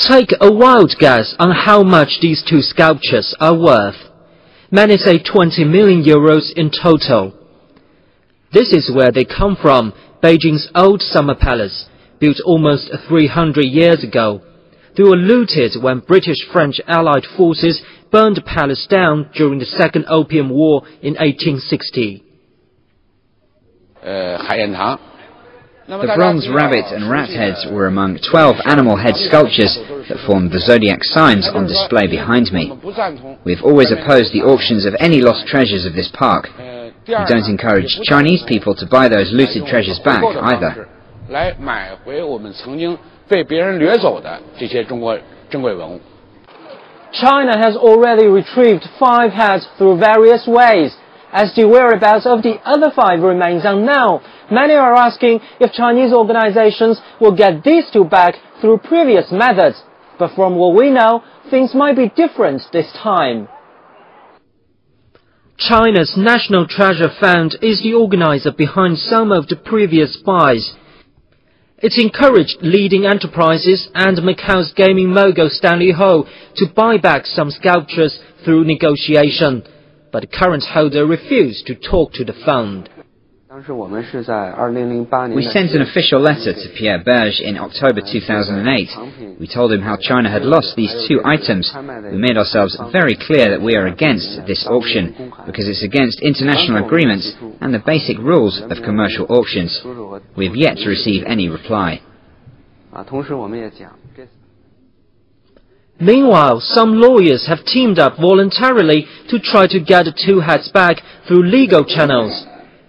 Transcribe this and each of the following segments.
Take a wild guess on how much these two sculptures are worth. Many say 20 million euros in total. This is where they come from, Beijing's old summer palace, built almost 300 years ago. They were looted when British-French Allied forces burned the palace down during the Second Opium War in 1860. The bronze rabbit and rat heads were among 12 animal head sculptures that formed the zodiac signs on display behind me. We've always opposed the auctions of any lost treasures of this park. We don't encourage Chinese people to buy those looted treasures back either. China has already retrieved 5 heads through various ways. As the whereabouts of the other 5 remains unknown, many are asking if Chinese organizations will get these 2 back through previous methods. But from what we know, things might be different this time. China's National Treasure Fund is the organizer behind some of the previous buys. It encouraged leading enterprises and Macau's gaming mogul Stanley Ho to buy back some sculptures through negotiation. But the current holder refused to talk to the fund. We sent an official letter to Pierre Berge in October 2008. We told him how China had lost these 2 items. We made ourselves very clear that we are against this auction, because it's against international agreements and the basic rules of commercial auctions. We have yet to receive any reply. Meanwhile, some lawyers have teamed up voluntarily to try to get the 2 heads back through legal channels.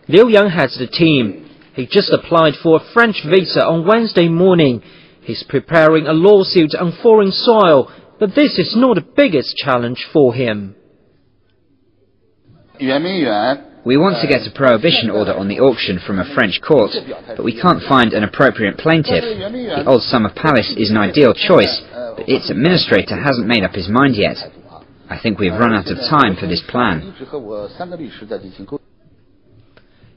Liu Yang heads the team. He just applied for a French visa on Wednesday morning. He's preparing a lawsuit on foreign soil, but this is not the biggest challenge for him. We want to get a prohibition order on the auction from a French court, but we can't find an appropriate plaintiff. The Old Summer Palace is an ideal choice, but its administrator hasn't made up his mind yet. I think we've run out of time for this plan.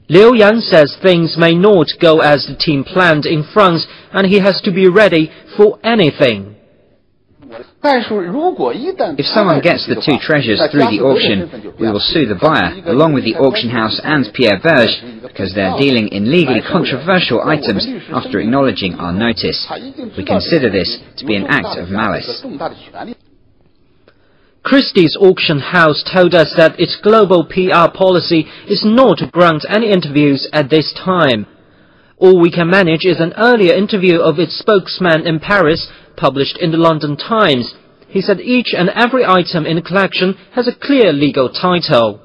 Liu Yang says things may not go as the team planned in France, and he has to be ready for anything. If someone gets the 2 treasures through the auction, we will sue the buyer, along with the auction house and Pierre Berge, because they're dealing in legally controversial items after acknowledging our notice. We consider this to be an act of malice. Christie's auction house told us that its global PR policy is not to grant any interviews at this time. All we can manage is an earlier interview of its spokesman in Paris, published in the London Times. He said each and every item in the collection has a clear legal title.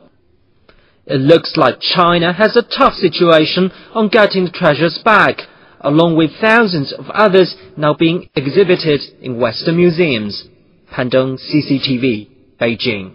It looks like China has a tough situation on getting the treasures back, along with thousands of others now being exhibited in Western museums. Pandong CCTV, Beijing.